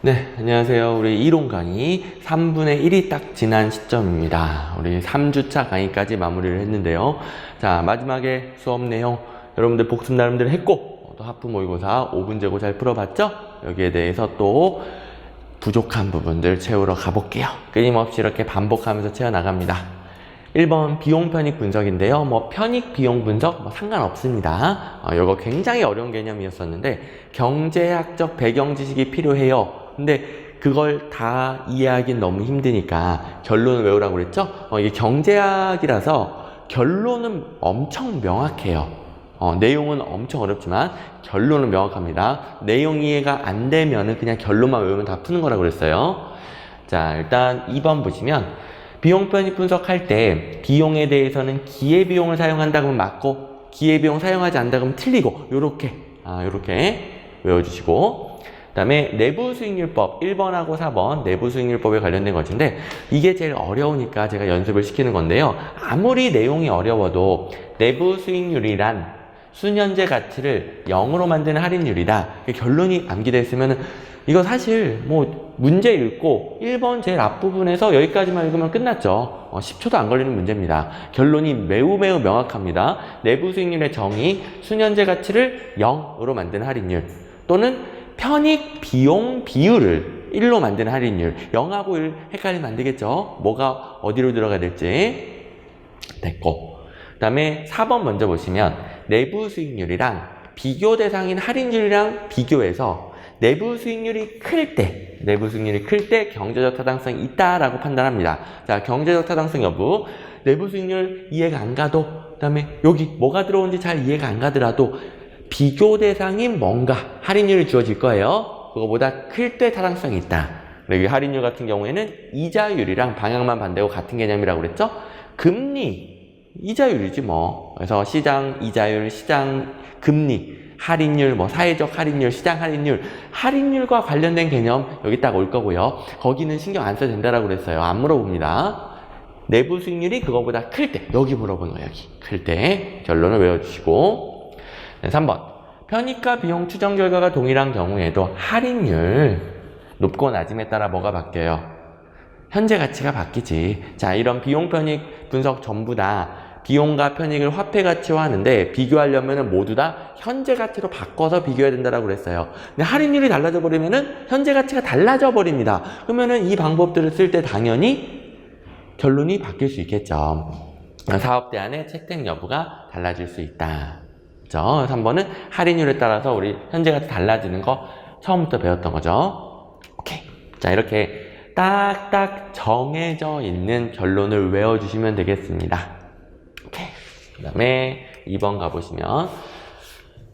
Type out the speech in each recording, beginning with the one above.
네, 안녕하세요. 우리 이론 강의 3분의 1이 딱 지난 시점입니다. 우리 3주차 강의까지 마무리를 했는데요. 자, 마지막에 수업 내용 여러분들 복습 나름대로 했고, 또 하프 모의고사 5분 제고 잘 풀어봤죠? 여기에 대해서 또 부족한 부분들 채우러 가볼게요. 끊임없이 이렇게 반복하면서 채워나갑니다. 1번 비용 편익 분석인데요. 편익 비용 분석 상관없습니다. 이거 굉장히 어려운 개념이었었는데 경제학적 배경 지식이 필요해요. 근데 그걸 다 이해하기는 너무 힘드니까 결론을 외우라고 그랬죠? 이게 경제학이라서 결론은 엄청 명확해요. 내용은 엄청 어렵지만 결론은 명확합니다. 내용 이해가 안 되면은 그냥 결론만 외우면 다 푸는 거라고 그랬어요. 자, 일단 2번 보시면 비용 편익 분석할 때 비용에 대해서는 기회비용을 사용한다 그러면 맞고 기회비용 사용하지 않는다 그러면 틀리고 요렇게 외워주시고, 그 다음에 내부수익률법 1번하고 4번 내부수익률법에 관련된 것인데 이게 제일 어려우니까 제가 연습을 시키는 건데요. 아무리 내용이 어려워도 내부수익률이란 순현재 가치를 0으로 만드는 할인율이다. 결론이 암기되어 있으면 이거 사실 문제 읽고 1번 제일 앞부분에서 여기까지만 읽으면 끝났죠. 10초도 안 걸리는 문제입니다. 결론이 매우 명확합니다. 내부 수익률의 정의, 순현재 가치를 0으로 만드는 할인율 또는 편익 비용 비율을 1로 만드는 할인율. 0하고 1 헷갈리면 안 되겠죠. 뭐가 어디로 들어가야 될지. 됐고, 그 다음에 4번 먼저 보시면 내부 수익률이랑 비교 대상인 할인율이랑 비교해서 내부 수익률이 클 때 경제적 타당성이 있다라고 판단합니다. 자, 경제적 타당성 여부, 내부 수익률 이해가 안 가도, 그 다음에 여기 뭐가 들어오는지 잘 이해가 안 가더라도 비교 대상인 뭔가 할인율이 주어질 거예요. 그거보다 클 때 타당성이 있다. 여기 할인율 같은 경우에는 이자율이랑 방향만 반대고 같은 개념이라고 그랬죠? 금리, 이자율이지 뭐. 그래서 시장 이자율, 시장 금리, 할인율, 사회적 할인율, 시장 할인율, 할인율과 관련된 개념 여기 딱 올 거고요. 거기는 신경 안 써도 된다라고 그랬어요. 안 물어봅니다. 내부 수익률이 그거보다 클 때, 여기 물어보는 거예요. 여기 클 때 결론을 외워주시고, 3번 편익과 비용 추정 결과가 동일한 경우에도 할인율 높고 낮음에 따라 뭐가 바뀌어요? 현재 가치가 바뀌지. 자, 이런 비용 편익 분석 전부 다 비용과 편익을 화폐 가치화하는데 비교하려면 모두 다 현재 가치로 바꿔서 비교해야 된다고 그랬어요. 근데 할인율이 달라져 버리면은 현재 가치가 달라져 버립니다. 그러면은 이 방법들을 쓸 때 당연히 결론이 바뀔 수 있겠죠. 사업 대안의 채택 여부가 달라질 수 있다. 그렇죠? 3번은 할인율에 따라서 우리 현재 가치 달라지는 거 처음부터 배웠던 거죠. 오케이. 자, 이렇게 딱딱 정해져 있는 결론을 외워주시면 되겠습니다. 그 다음에 2번 가보시면,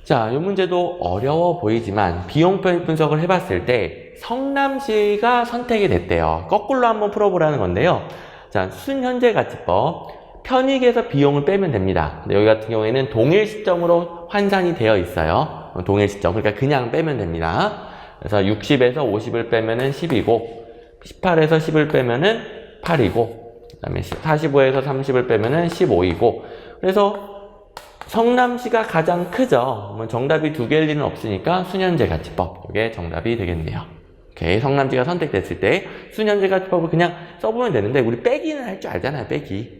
자, 이 문제도 어려워 보이지만 비용 편익 분석을 해봤을 때 성남시가 선택이 됐대요. 거꾸로 한번 풀어보라는 건데요. 자, 순현재 가치법, 편익에서 비용을 빼면 됩니다. 근데 여기 같은 경우에는 동일 시점으로 환산이 되어 있어요. 동일 시점, 그러니까 그냥 빼면 됩니다. 그래서 60에서 50을 빼면은 10이고 18에서 10을 빼면은 8이고, 그 다음에 45에서 30을 빼면은 15이고, 그래서 성남시가 가장 크죠. 정답이 두 개일 리는 없으니까 순현재 가치법, 이게 정답이 되겠네요. 오케이. 성남시가 선택됐을 때 순현재 가치법을 그냥 써보면 되는데 우리 빼기는 할 줄 알잖아요. 빼기.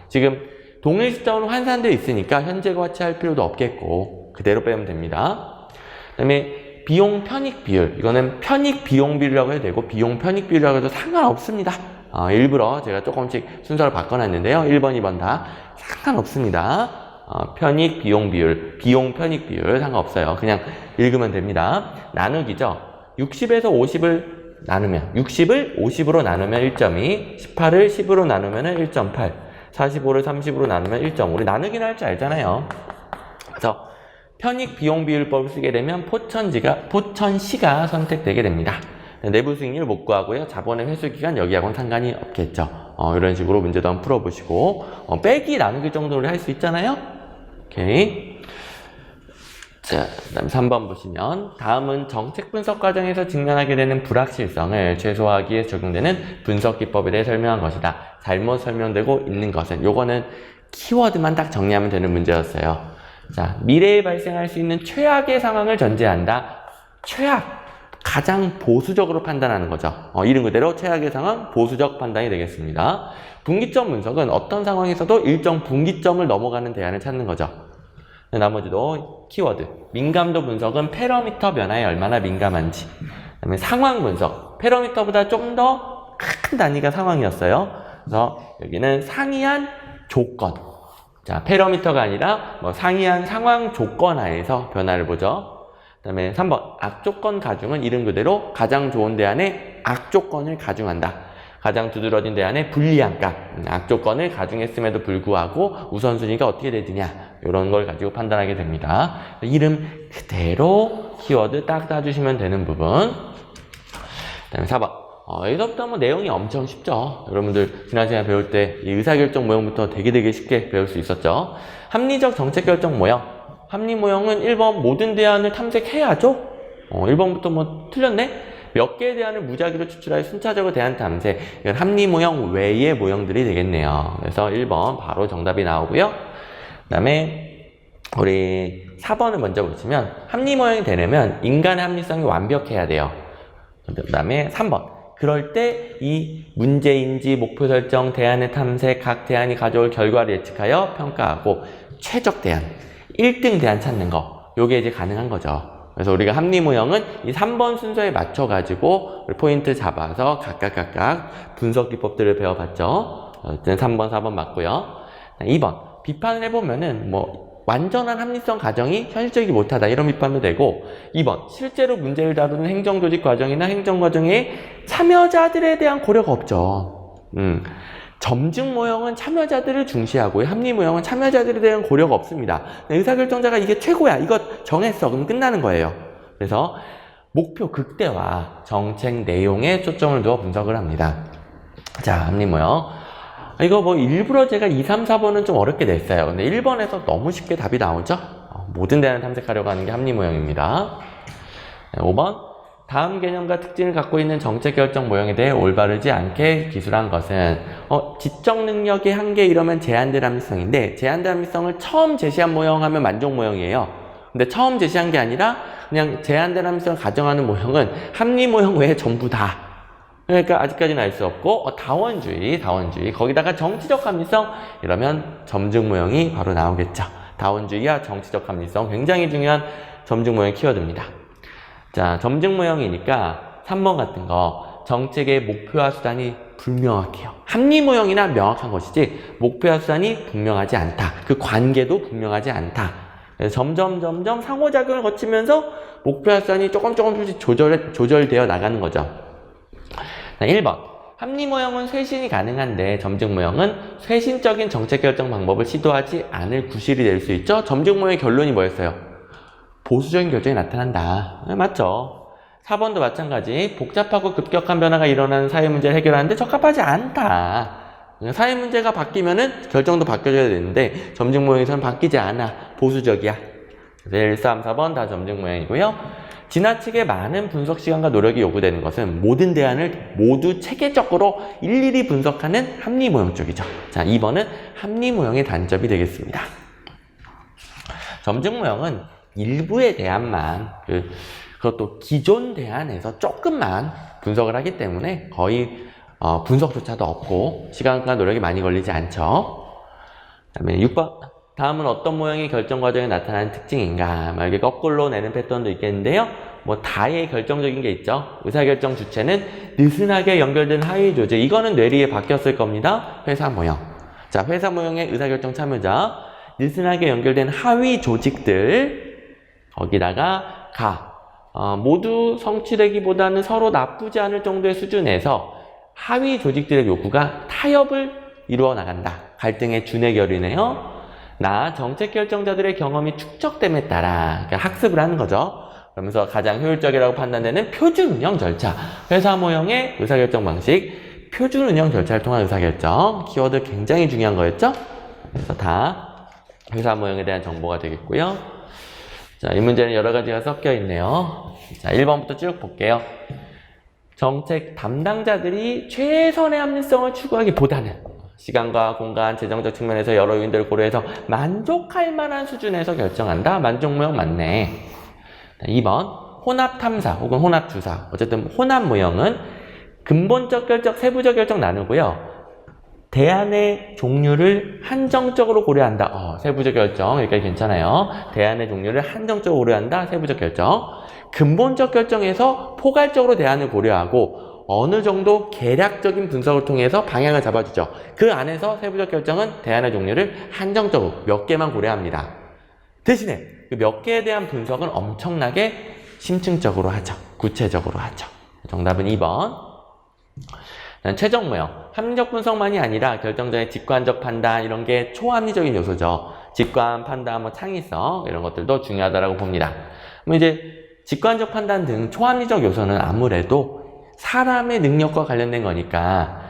지금 동일 시점으로 환산되어 있으니까 현재 가치 할 필요도 없겠고 그대로 빼면 됩니다. 그 다음에 비용 편익 비율, 이거는 편익 비용 비율이라고 해도 되고 비용 편익 비율이라고 해도 상관없습니다. 일부러 제가 조금씩 순서를 바꿔놨는데요. 1번, 2번 다 상관없습니다. 편익 비용 비율, 비용 편익 비율 상관없어요. 그냥 읽으면 됩니다. 나누기죠. 60에서 50을 나누면, 60을 50으로 나누면 1.2, 18을 10으로 나누면 1.8, 45를 30으로 나누면 1.5. 우리 나누기는 할 줄 알잖아요. 그래서 편익 비용 비율법을 쓰게 되면 포천시가 선택되게 됩니다. 내부 수익률 못 구하고요. 자본의 회수 기간 여기하고는 상관이 없겠죠. 이런 식으로 문제도 한번 풀어보시고, 빼기 나누기 정도로 할 수 있잖아요. 오케이. 자, 그다음 3번 보시면, 다음은 정책 분석 과정에서 직면하게 되는 불확실성을 최소화하기 위해 적용되는 분석 기법에 대해 설명한 것이다. 잘못 설명되고 있는 것은, 요거는 키워드만 딱 정리하면 되는 문제였어요. 자, 미래에 발생할 수 있는 최악의 상황을 전제한다. 최악. 가장 보수적으로 판단하는 거죠. 이름 그대로 최악의 상황, 보수적 판단이 되겠습니다. 분기점 분석은 어떤 상황에서도 일정 분기점을 넘어가는 대안을 찾는 거죠. 나머지도 키워드. 민감도 분석은 패러미터 변화에 얼마나 민감한지. 그다음에 상황 분석. 패러미터보다 좀 더 큰 단위가 상황이었어요. 그래서 여기는 상이한 조건. 자, 패러미터가 아니라 상이한 상황 조건 하에서 변화를 보죠. 그 다음에 3번. 악조건 가중은 이름 그대로 가장 좋은 대안에 악조건을 가중한다. 가장 두드러진 대안에 불리한 값. 악조건을 가중했음에도 불구하고 우선순위가 어떻게 되느냐. 이런 걸 가지고 판단하게 됩니다. 이름 그대로 키워드 딱 따주시면 되는 부분. 그 다음에 4번. 여기서부터 뭐 내용이 엄청 쉽죠. 여러분들 지난 시간에 배울 때 이 의사결정 모형부터 되게 쉽게 배울 수 있었죠. 합리적 정책결정 모형. 합리 모형은 1번 모든 대안을 탐색해야죠. 1번부터 뭐 틀렸네? 몇 개의 대안을 무작위로 추출하여 순차적으로 대안 탐색. 이건 합리 모형 외의 모형들이 되겠네요. 그래서 1번 바로 정답이 나오고요. 그 다음에 우리 4번을 먼저 보시면 합리 모형이 되려면 인간의 합리성이 완벽해야 돼요. 그 다음에 3번. 그럴 때 이 문제인지 목표 설정, 대안의 탐색, 각 대안이 가져올 결과를 예측하여 평가하고 최적 대안, 1등 대안 찾는 거. 요게 이제 가능한 거죠. 그래서 우리가 합리 모형은 이 3번 순서에 맞춰가지고 포인트 잡아서 각각 분석 기법들을 배워봤죠. 어쨌든 3번, 4번 맞고요. 2번. 비판을 해보면은 완전한 합리성 가정이 현실적이지 못하다 이런 비판도 되고 2번 실제로 문제를 다루는 행정조직 과정이나 행정과정에 참여자들에 대한 고려가 없죠. 점증 모형은 참여자들을 중시하고요. 합리 모형은 참여자들에 대한 고려가 없습니다. 의사결정자가 이게 최고야. 이거 정했어. 그럼 끝나는 거예요. 그래서 목표 극대화, 정책 내용에 초점을 두어 분석을 합니다. 자, 합리 모형. 이거 일부러 제가 2, 3, 4번은 좀 어렵게 냈어요. 근데 1번에서 너무 쉽게 답이 나오죠? 모든 대안을 탐색하려고 하는 게 합리 모형입니다. 5번. 다음 개념과 특징을 갖고 있는 정책 결정 모형에 대해 올바르지 않게 기술한 것은 지적 능력의 한계 이러면 제한된 합리성인데 제한된 합리성을 처음 제시한 모형 하면 만족 모형이에요. 근데 처음 제시한 게 아니라 그냥 제한된 합리성을 가정하는 모형은 합리 모형 외에 전부 다. 그러니까 아직까지는 알 수 없고 다원주의 거기다가 정치적 합리성 이러면 점증 모형이 바로 나오겠죠. 다원주의와 정치적 합리성 굉장히 중요한 점증 모형 키워드입니다. 자, 점증 모형이니까 3번 같은 거 정책의 목표와 수단이 불명확해요. 합리 모형이나 명확한 것이지 목표와 수단이 분명하지 않다. 그 관계도 분명하지 않다. 그래서 점점 상호작용을 거치면서 목표와 수단이 조금씩 조절되어 나가는 거죠. 1번. 합리 모형은 쇄신이 가능한데 점증 모형은 쇄신적인 정책 결정 방법을 시도하지 않을 구실이 될 수 있죠. 점증 모형의 결론이 뭐였어요? 보수적인 결정이 나타난다. 맞죠? 4번도 마찬가지. 복잡하고 급격한 변화가 일어나는 사회 문제를 해결하는데 적합하지 않다. 사회 문제가 바뀌면은 결정도 바뀌어져야 되는데 점증 모형에서는 바뀌지 않아. 보수적이야. 1, 3, 4번 다 점증 모형이고요. 지나치게 많은 분석 시간과 노력이 요구되는 것은 모든 대안을 모두 체계적으로 일일이 분석하는 합리 모형 쪽이죠. 자, 2번은 합리 모형의 단점이 되겠습니다. 점증 모형은 일부의 대안만 그것도 기존 대안에서 조금만 분석을 하기 때문에 거의 분석조차도 없고 시간과 노력이 많이 걸리지 않죠. 그다음에 6번. 다음은 어떤 모형이 결정 과정에 나타나는 특징인가? 이렇게 거꾸로 내는 패턴도 있겠는데요. 다의 결정적인 게 있죠. 의사결정 주체는 느슨하게 연결된 하위 조직. 이거는 뇌리에 바뀌었을 겁니다. 회사 모형. 자, 회사 모형의 의사결정 참여자. 느슨하게 연결된 하위 조직들. 거기다가 모두 성취되기보다는 서로 나쁘지 않을 정도의 수준에서 하위 조직들의 요구가 타협을 이루어 나간다. 갈등의 준의 결이네요. 정책 결정자들의 경험이 축적됨에 따라 학습을 하는 거죠. 그러면서 가장 효율적이라고 판단되는 표준 운영 절차. 회사 모형의 의사결정 방식, 표준 운영 절차를 통한 의사결정. 키워드 굉장히 중요한 거였죠. 그래서 다 회사 모형에 대한 정보가 되겠고요. 자, 이 문제는 여러 가지가 섞여 있네요. 자, 1번부터 쭉 볼게요. 정책 담당자들이 최선의 합리성을 추구하기보다는 시간과 공간, 재정적 측면에서 여러 요인들을 고려해서 만족할 만한 수준에서 결정한다. 만족 모형 맞네. 2번. 혼합 탐사 혹은 혼합 주사, 어쨌든 혼합 모형은 근본적 결정, 세부적 결정 나누고요. 대안의 종류를 한정적으로 고려한다. 세부적 결정 여기까지 괜찮아요. 대안의 종류를 한정적으로 고려한다. 세부적 결정. 근본적 결정에서 포괄적으로 대안을 고려하고 어느 정도 계략적인 분석을 통해서 방향을 잡아주죠. 그 안에서 세부적 결정은 대안의 종류를 한정적으로 몇 개만 고려합니다. 대신에 그 몇 개에 대한 분석은 엄청나게 심층적으로 하죠. 구체적으로 하죠. 정답은 2번. 최적 모형, 합리적 분석만이 아니라 결정자의 직관적 판단 이런 게 초합리적인 요소죠. 직관, 판단, 창의성 이런 것들도 중요하다고 봅니다. 이제 직관적 판단 등 초합리적 요소는 아무래도 사람의 능력과 관련된 거니까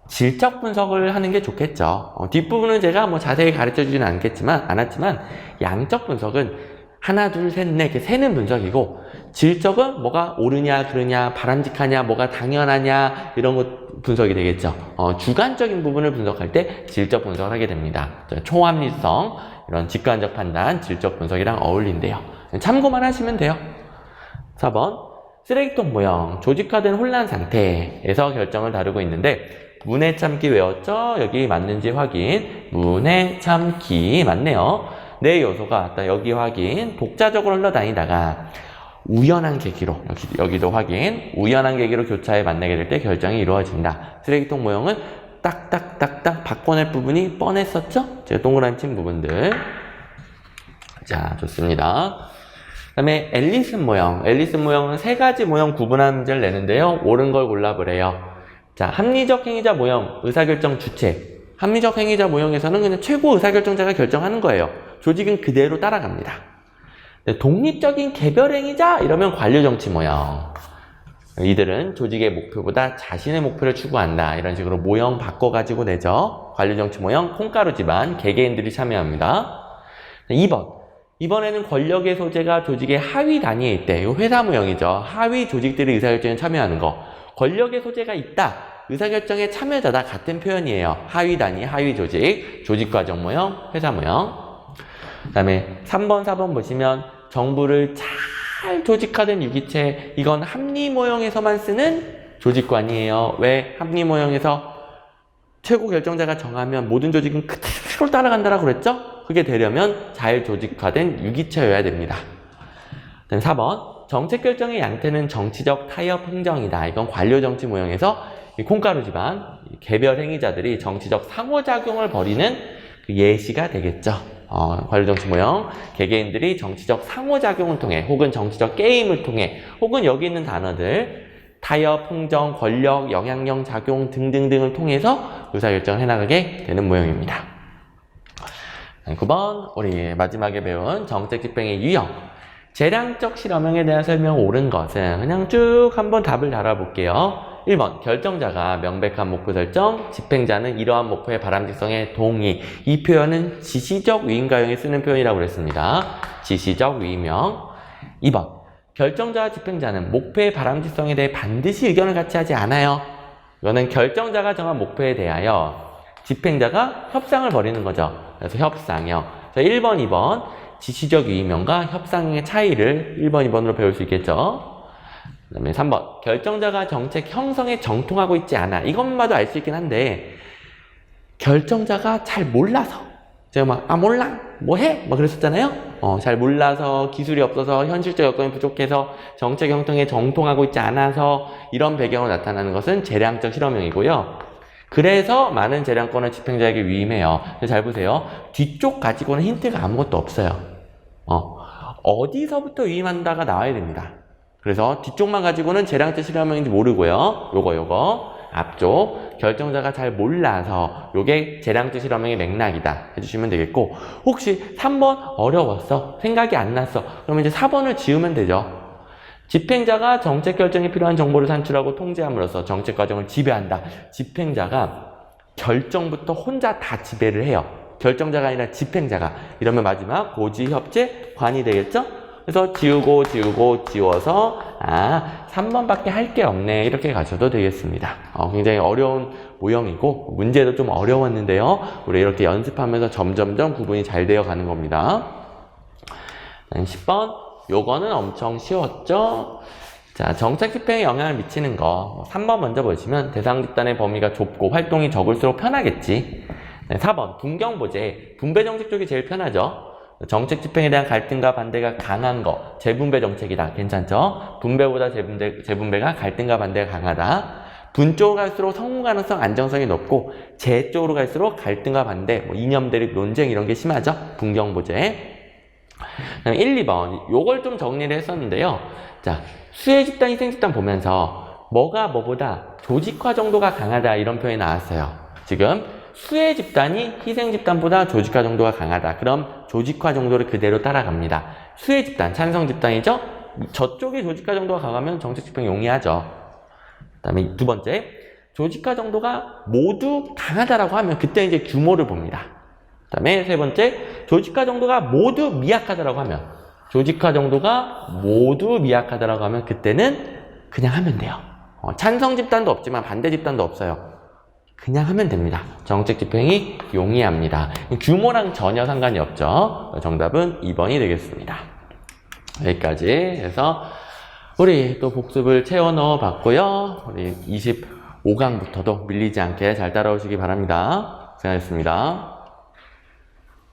질적 분석을 하는 게 좋겠죠. 뒷부분은 제가 자세히 가르쳐 주지는 않았지만 양적 분석은 하나, 둘, 셋, 넷 이렇게 세는 분석이고 질적은 뭐가 옳으냐, 그르냐, 바람직하냐, 뭐가 당연하냐 이런 것 분석이 되겠죠. 주관적인 부분을 분석할 때 질적 분석을 하게 됩니다. 초합리성, 이런 직관적 판단, 질적 분석이랑 어울린대요. 참고만 하시면 돼요. 4번 쓰레기통 모형, 조직화된 혼란 상태에서 결정을 다루고 있는데 문해 참기 외웠죠? 여기 맞는지 확인. 문해 참기 맞네요. 네 요소가 여기 확인. 독자적으로 흘러다니다가 우연한 계기로 여기도 확인. 우연한 계기로 교차에 만나게 될 때 결정이 이루어진다. 쓰레기통 모형은 딱딱딱딱 바꿔낼 부분이 뻔했었죠? 제가 동그라미 친 부분들. 자, 좋습니다. 그 다음에 앨리슨 모형. 앨리슨 모형은 세 가지 모형 구분하는 문제를 내는데요. 옳은 걸 골라보래요. 자, 합리적 행위자 모형, 의사결정 주체. 합리적 행위자 모형에서는 그냥 최고 의사결정자가 결정하는 거예요. 조직은 그대로 따라갑니다. 독립적인 개별 행위자 이러면 관료정치 모형. 이들은 조직의 목표보다 자신의 목표를 추구한다. 이런 식으로 모형 바꿔가지고 내죠. 관료정치 모형, 콩가루 집안, 개개인들이 참여합니다. 2번. 이번에는 권력의 소재가 조직의 하위 단위에 있대. 이거 회사 모형이죠. 하위 조직들이 의사결정에 참여하는 거. 권력의 소재가 있다. 의사결정의 참여자다. 같은 표현이에요. 하위 단위, 하위 조직, 조직과정 모형, 회사 모형. 그 다음에 3번, 4번 보시면 정부를 잘 조직화된 유기체, 이건 합리 모형에서만 쓰는 조직관이에요. 왜? 합리 모형에서 최고 결정자가 정하면 모든 조직은 그대로 따라간다라고 그랬죠? 그게 되려면 잘 조직화된 유기체여야 됩니다. 그 다음에 4번 정책 결정의 양태는 정치적 타협 행정이다. 이건 관료정치 모형에서 이 콩가루 집안, 개별 행위자들이 정치적 상호작용을 벌이는 그 예시가 되겠죠. 관료정치 모형, 개개인들이 정치적 상호작용을 통해 혹은 정치적 게임을 통해 혹은 여기 있는 단어들 타협, 흥정, 권력, 영향력 작용 등등등을 통해서 의사결정을 해나가게 되는 모형입니다. 9번 우리 마지막에 배운 정책 집행의 유형, 재량적 실험형에 대한 설명 옳은 것은 그냥 쭉 한번 답을 달아볼게요. 1번 결정자가 명백한 목표 설정, 집행자는 이러한 목표의 바람직성에 동의. 이 표현은 지시적 위임가용에 쓰는 표현이라고 그랬습니다. 지시적 위임형. 2번 결정자와 집행자는 목표의 바람직성에 대해 반드시 의견을 같이 하지 않아요. 이거는 결정자가 정한 목표에 대하여 집행자가 협상을 벌이는 거죠. 그래서 협상형. 1번, 2번 지시적 위임형과 협상형의 차이를 1번, 2번으로 배울 수 있겠죠. 그 다음에 3번 결정자가 정책 형성에 정통하고 있지 않아. 이것만 봐도 알 수 있긴 한데 결정자가 잘 몰라서 제가 몰라 뭐해? 그랬었잖아요. 잘 몰라서 기술이 없어서 현실적 여건이 부족해서 정책 형성에 정통하고 있지 않아서 이런 배경으로 나타나는 것은 재량적 실험형이고요. 그래서 많은 재량권을 집행자에게 위임해요. 잘 보세요. 뒤쪽 가지고는 힌트가 아무것도 없어요. 어디서부터 위임한다가 나와야 됩니다. 그래서 뒤쪽만 가지고는 재량적 실험형인지 모르고요. 요거 앞쪽 결정자가 잘 몰라서 요게 재량적 실험형의 맥락이다 해주시면 되겠고, 혹시 3번 어려웠어, 생각이 안 났어, 그러면 이제 4번을 지우면 되죠. 집행자가 정책 결정에 필요한 정보를 산출하고 통제함으로써 정책 과정을 지배한다. 집행자가 결정부터 혼자 다 지배를 해요. 결정자가 아니라 집행자가. 이러면 마지막 고지, 협제, 관이 되겠죠? 그래서 지워서 3번밖에 할 게 없네 이렇게 가셔도 되겠습니다. 굉장히 어려운 모형이고 문제도 좀 어려웠는데요. 우리 이렇게 연습하면서 점점점 구분이 잘 되어 가는 겁니다. 10번 요거는 엄청 쉬웠죠? 자, 정책 집행에 영향을 미치는 거. 3번 먼저 보시면 대상 집단의 범위가 좁고 활동이 적을수록 편하겠지. 네, 4번 분경보제. 분배 정책 쪽이 제일 편하죠. 정책 집행에 대한 갈등과 반대가 강한 거. 재분배 정책이다. 괜찮죠? 분배보다 재분배가 갈등과 반대가 강하다. 분 쪽으로 갈수록 성공 가능성, 안정성이 높고 재 쪽으로 갈수록 갈등과 반대, 뭐 이념 대립, 논쟁 이런 게 심하죠. 분경보제. 1, 2번 요걸 좀 정리를 했었는데요. 자, 수혜 집단, 희생 집단 보면서 뭐가 뭐보다 조직화 정도가 강하다 이런 표현이 나왔어요. 지금 수혜 집단이 희생 집단보다 조직화 정도가 강하다. 그럼 조직화 정도를 그대로 따라갑니다. 수혜 집단, 찬성 집단이죠? 저쪽이 조직화 정도가 강하면 정책 집행 용이하죠. 그 다음에 두 번째, 조직화 정도가 모두 강하다라고 하면 그때 이제 규모를 봅니다. 그 다음에 세 번째, 조직화 정도가 모두 미약하다라고 하면 조직화 정도가 모두 미약하다라고 하면 그때는 그냥 하면 돼요. 찬성 집단도 없지만 반대 집단도 없어요. 그냥 하면 됩니다. 정책 집행이 용이합니다. 규모랑 전혀 상관이 없죠. 정답은 2번이 되겠습니다. 여기까지 해서 우리 또 복습을 채워 넣어 봤고요. 우리 25강부터도 밀리지 않게 잘 따라오시기 바랍니다. 고생하셨습니다.